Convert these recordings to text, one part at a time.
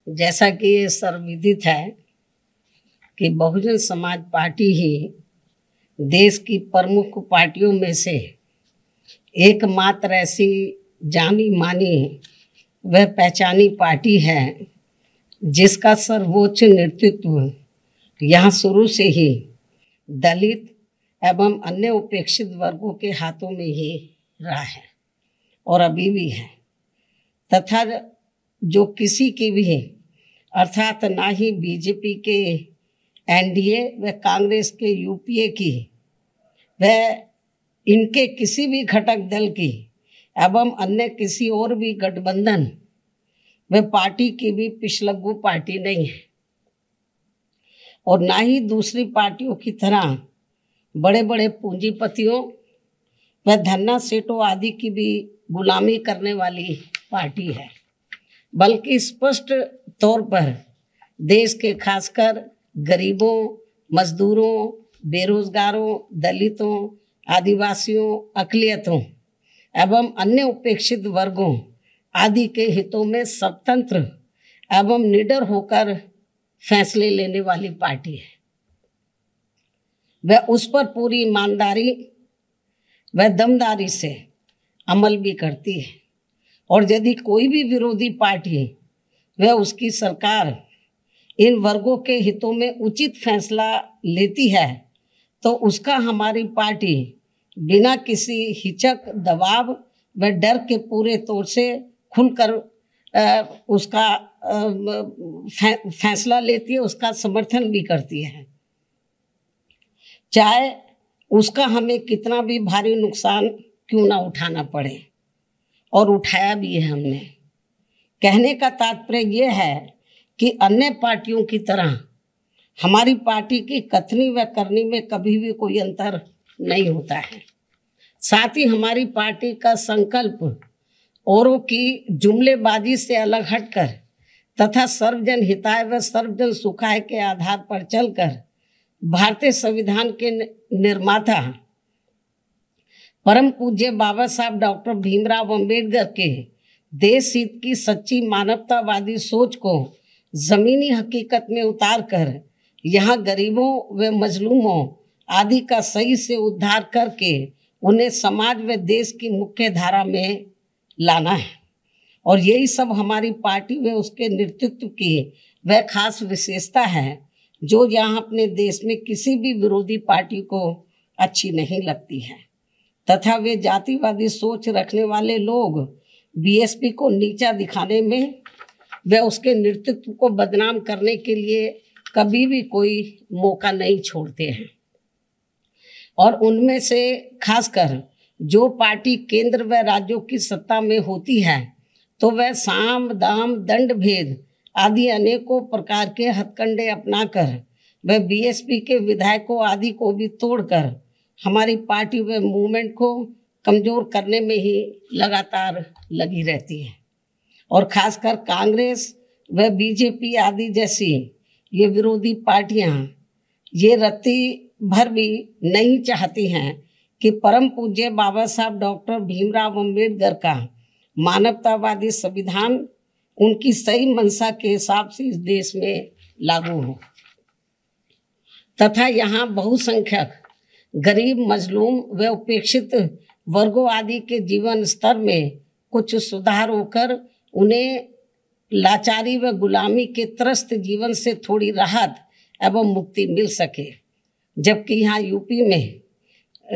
जैसा कि ये सर्वविदित है कि बहुजन समाज पार्टी ही देश की प्रमुख पार्टियों में से एकमात्र ऐसी जानी मानी व पहचानी पार्टी है जिसका सर्वोच्च नेतृत्व यहाँ शुरू से ही दलित एवं अन्य उपेक्षित वर्गों के हाथों में ही रहा है और अभी भी है, तथा जो किसी की भी अर्थात ना ही बीजेपी के एनडीए व कांग्रेस के यूपीए की व इनके किसी भी घटक दल की एवं अन्य किसी और भी गठबंधन व पार्टी की भी पिछलग्गू पार्टी नहीं है और ना ही दूसरी पार्टियों की तरह बड़े बड़े पूंजीपतियों व धन्ना सेठों आदि की भी गुलामी करने वाली पार्टी है, बल्कि स्पष्ट तौर पर देश के खासकर गरीबों, मजदूरों, बेरोजगारों, दलितों, आदिवासियों, अक़लियतों एवं अन्य उपेक्षित वर्गों आदि के हितों में स्वतंत्र एवं निडर होकर फैसले लेने वाली पार्टी है। वह उस पर पूरी ईमानदारी व दमदारी से अमल भी करती है और यदि कोई भी विरोधी पार्टी व उसकी सरकार इन वर्गों के हितों में उचित फैसला लेती है तो उसका हमारी पार्टी बिना किसी हिचक, दबाव व डर के पूरे तौर से खुलकर उसका फैसला लेती है, उसका समर्थन भी करती है, चाहे उसका हमें कितना भी भारी नुकसान क्यों ना उठाना पड़े, और उठाया भी है हमने। कहने का तात्पर्य यह है कि अन्य पार्टियों की तरह हमारी पार्टी की कथनी व करनी में कभी भी कोई अंतर नहीं होता है। साथ ही हमारी पार्टी का संकल्प औरों की जुमलेबाजी से अलग हटकर तथा सर्वजन हिताय व सर्वजन सुखाय के आधार पर चलकर भारतीय संविधान के निर्माता परम पूज्य बाबा साहब डॉक्टर भीमराव अंबेडकर के देश हित की सच्ची मानवतावादी सोच को जमीनी हकीकत में उतारकर यहाँ गरीबों व मजलूमों आदि का सही से उद्धार करके उन्हें समाज व देश की मुख्य धारा में लाना है, और यही सब हमारी पार्टी व उसके नेतृत्व की वह खास विशेषता है जो यहाँ अपने देश में किसी भी विरोधी पार्टी को अच्छी नहीं लगती है, तथा वे जातिवादी सोच रखने वाले लोग बीएसपी को नीचा दिखाने में व उसके नेतृत्व को बदनाम करने के लिए कभी भी कोई मौका नहीं छोड़ते हैं। और उनमें से खासकर जो पार्टी केंद्र व राज्यों की सत्ता में होती है तो वह साम दाम दंड भेद आदि अनेकों प्रकार के हथकंडे अपनाकर वह बीएसपी के विधायकों आदि को भी तोड़कर हमारी पार्टी व मूवमेंट को कमजोर करने में ही लगातार लगी रहती है, और खासकर कांग्रेस व बीजेपी आदि जैसी ये विरोधी पार्टियां ये रत्ती भर भी नहीं चाहती हैं कि परम पूज्य बाबा साहब डॉक्टर भीमराव अंबेडकर का मानवतावादी संविधान उनकी सही मंशा के हिसाब से इस देश में लागू हो, तथा यहाँ बहुसंख्यक गरीब, मजलूम व उपेक्षित वर्गों आदि के जीवन स्तर में कुछ सुधार होकर उन्हें लाचारी व गुलामी के त्रस्त जीवन से थोड़ी राहत एवं मुक्ति मिल सके। जबकि यहाँ यूपी में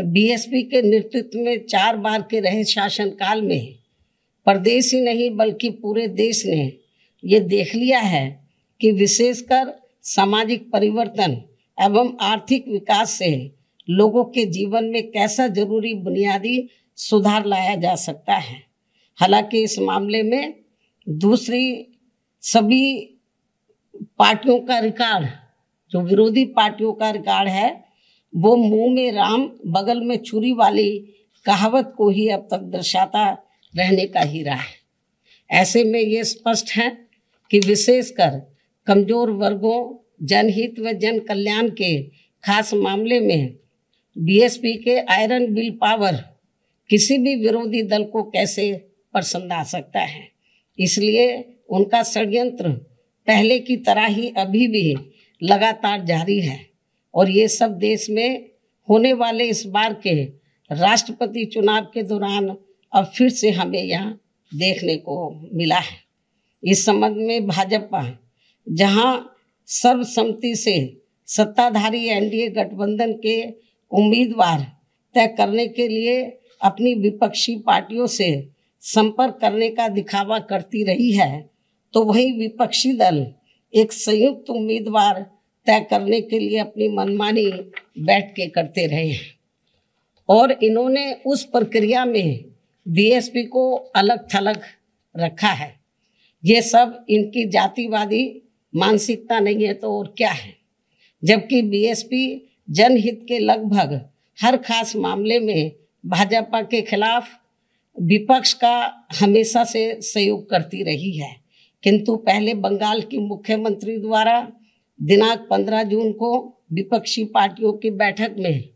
बीएसपी के नेतृत्व में 4 बार के रहे शासनकाल में प्रदेश ही नहीं बल्कि पूरे देश ने ये देख लिया है कि विशेषकर सामाजिक परिवर्तन एवं आर्थिक विकास से लोगों के जीवन में कैसा जरूरी बुनियादी सुधार लाया जा सकता है। हालांकि इस मामले में दूसरी सभी पार्टियों का रिकॉर्ड, जो विरोधी पार्टियों का रिकॉर्ड है, वो मुंह में राम बगल में छुरी वाली कहावत को ही अब तक दर्शाता रहने का ही रहा है। ऐसे में ये स्पष्ट है कि विशेषकर कमजोर वर्गों, जनहित व जन कल्याण के खास मामले में बीएसपी के आयरन विल पावर किसी भी विरोधी दल को कैसे पसंद आ सकता है। इसलिए उनका षड्यंत्र पहले की तरह ही अभी भी लगातार जारी है और ये सब देश में होने वाले इस बार के राष्ट्रपति चुनाव के दौरान अब फिर से हमें यहाँ देखने को मिला है। इस संबंध में भाजपा जहाँ सर्वसम्मति से सत्ताधारी एनडीए गठबंधन के उम्मीदवार तय करने के लिए अपनी विपक्षी पार्टियों से संपर्क करने का दिखावा करती रही है, तो वही विपक्षी दल एक संयुक्त उम्मीदवार तय करने के लिए अपनी मनमानी बैठ के करते रहे हैं और इन्होंने उस प्रक्रिया में बीएसपी को अलग थलग रखा है। ये सब इनकी जातिवादी मानसिकता नहीं है तो और क्या है, जबकि बीएसपी जनहित के लगभग हर खास मामले में भाजपा के खिलाफ विपक्ष का हमेशा से सहयोग करती रही है। किंतु पहले बंगाल की मुख्यमंत्री द्वारा दिनांक 15 जून को विपक्षी पार्टियों की बैठक में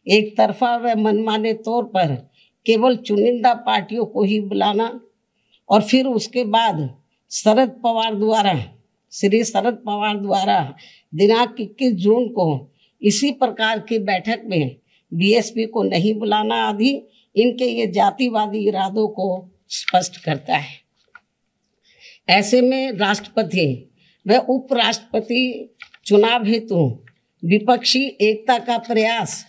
एक तरफा व मनमाने तौर पर केवल चुनिंदा पार्टियों को ही बुलाना और फिर उसके बाद श्री शरद पवार द्वारा दिनांक 21 जून को इसी प्रकार की बैठक में बीएसपी को नहीं बुलाना आदि इनके ये जातिवादी इरादों को स्पष्ट करता है। ऐसे में राष्ट्रपति व उपराष्ट्रपति चुनाव हेतु विपक्षी एकता का प्रयास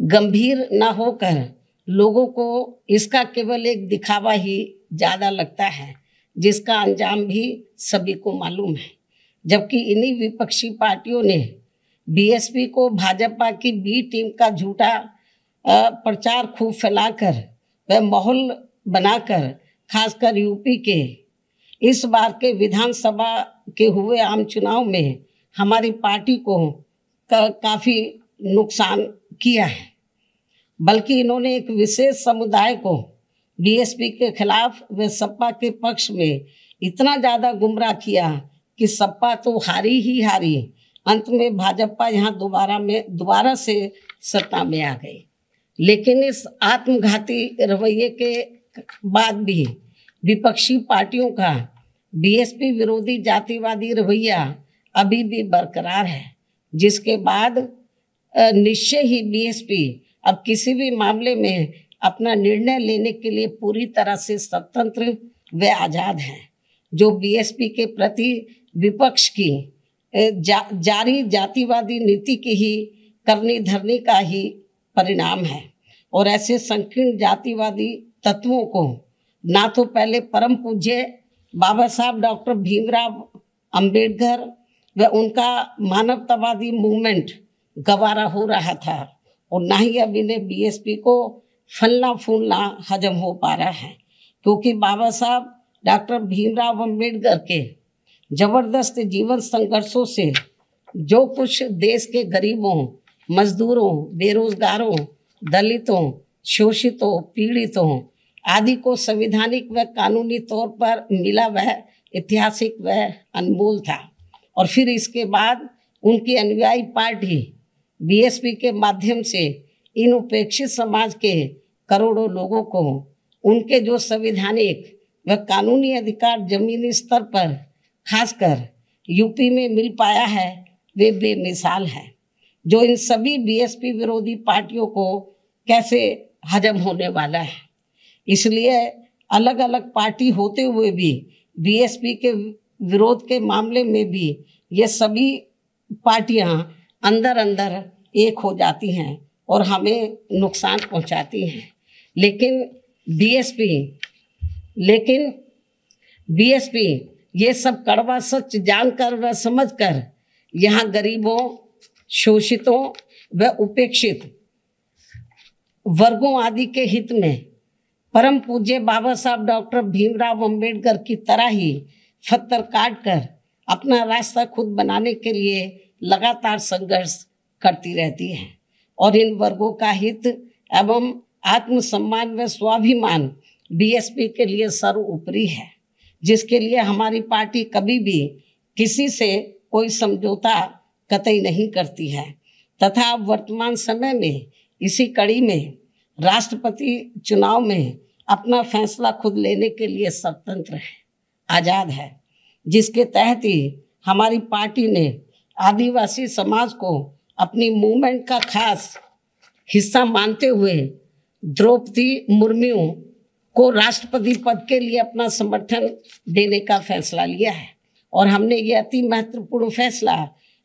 गंभीर न होकर लोगों को इसका केवल एक दिखावा ही ज़्यादा लगता है, जिसका अंजाम भी सभी को मालूम है। जबकि इन्हीं विपक्षी पार्टियों ने बीएसपी को भाजपा की बी टीम का झूठा प्रचार खूब फैलाकर व माहौल बनाकर खासकर यूपी के इस बार के विधानसभा के हुए आम चुनाव में हमारी पार्टी को काफ़ी नुकसान किया है। बल्कि इन्होंने एक विशेष समुदाय को बीएसपी के खिलाफ व सपा के पक्ष में इतना ज़्यादा गुमराह किया कि सपा तो हारी ही हारी, अंत में भाजपा यहाँ दोबारा से सत्ता में आ गई। लेकिन इस आत्मघाती रवैये के बाद भी विपक्षी पार्टियों का बीएसपी विरोधी जातिवादी रवैया अभी भी बरकरार है, जिसके बाद निश्चय ही बीएसपी अब किसी भी मामले में अपना निर्णय लेने के लिए पूरी तरह से स्वतंत्र व आज़ाद है, जो बीएसपी के प्रति विपक्ष की जारी जातिवादी नीति की ही करनी धरनी का ही परिणाम है। और ऐसे संकीर्ण जातिवादी तत्वों को ना तो पहले परम पूज्य बाबा साहब डॉक्टर भीमराव अंबेडकर व उनका मानवतावादी मूवमेंट गवारा हो रहा था और ना ही अब इन्हें बीएसपी को फलना फूलना हजम हो पा रहा है, क्योंकि बाबा साहब डॉक्टर भीमराव अंबेडकर के जबरदस्त जीवन संघर्षों से जो कुछ देश के गरीबों, मजदूरों, बेरोजगारों, दलितों, शोषितों, पीड़ितों आदि को संवैधानिक व कानूनी तौर पर मिला वह ऐतिहासिक व अनमोल था। और फिर इसके बाद उनकी अनुयायी पार्टी बीएसपी के माध्यम से इन उपेक्षित समाज के करोड़ों लोगों को उनके जो संवैधानिक व कानूनी अधिकार जमीनी स्तर पर खासकर यूपी में मिल पाया है, वे बेमिसाल है, जो इन सभी बीएसपी विरोधी पार्टियों को कैसे हजम होने वाला है। इसलिए अलग अलग पार्टी होते हुए भी बीएसपी के विरोध के मामले में भी ये सभी पार्टियां अंदर अंदर एक हो जाती हैं और हमें नुकसान पहुंचाती हैं। लेकिन बीएसपी ये सब कड़वा सच जानकर व समझकर यहाँ गरीबों, शोषितों व उपेक्षित वर्गों आदि के हित में परम पूज्य बाबा साहब डॉक्टर भीमराव अंबेडकर की तरह ही पत्थर काट कर अपना रास्ता खुद बनाने के लिए लगातार संघर्ष करती रहती है। और इन वर्गों का हित एवं आत्मसम्मान व स्वाभिमान बीएसपी के लिए सर्वोपरि है, जिसके लिए हमारी पार्टी कभी भी किसी से कोई समझौता कतई नहीं करती है तथा वर्तमान समय में इसी कड़ी में राष्ट्रपति चुनाव में अपना फैसला खुद लेने के लिए स्वतंत्र है, आज़ाद है। जिसके तहत ही हमारी पार्टी ने आदिवासी समाज को अपनी मूवमेंट का खास हिस्सा मानते हुए द्रौपदी मुर्मू को राष्ट्रपति पद के लिए अपना समर्थन देने का फैसला लिया है। और हमने ये अति महत्वपूर्ण फैसला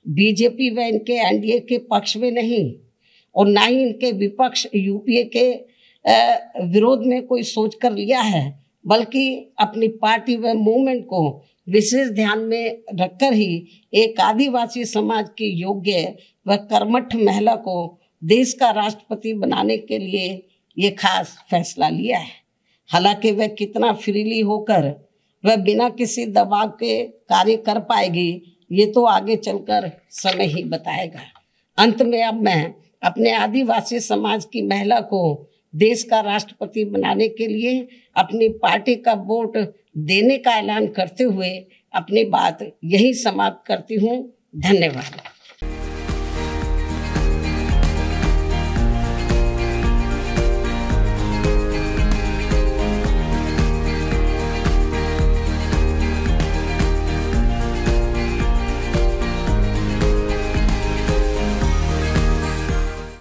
बीजेपी व इनके एनडीए के पक्ष में नहीं और ना ही इनके विपक्ष यूपीए के विरोध में कोई सोच कर लिया है, बल्कि अपनी पार्टी व मूवमेंट को विशेष ध्यान में रखकर ही एक आदिवासी समाज की योग्य व कर्मठ महिला को देश का राष्ट्रपति बनाने के लिए ये खास फैसला लिया है। हालांकि वह कितना फ्रीली होकर वह बिना किसी दबाव के कार्य कर पाएगी, ये तो आगे चलकर समय ही बताएगा। अंत में अब मैं अपने आदिवासी समाज की महिला को देश का राष्ट्रपति बनाने के लिए अपनी पार्टी का वोट देने का ऐलान करते हुए अपनी बात यही समाप्त करती हूँ। धन्यवाद।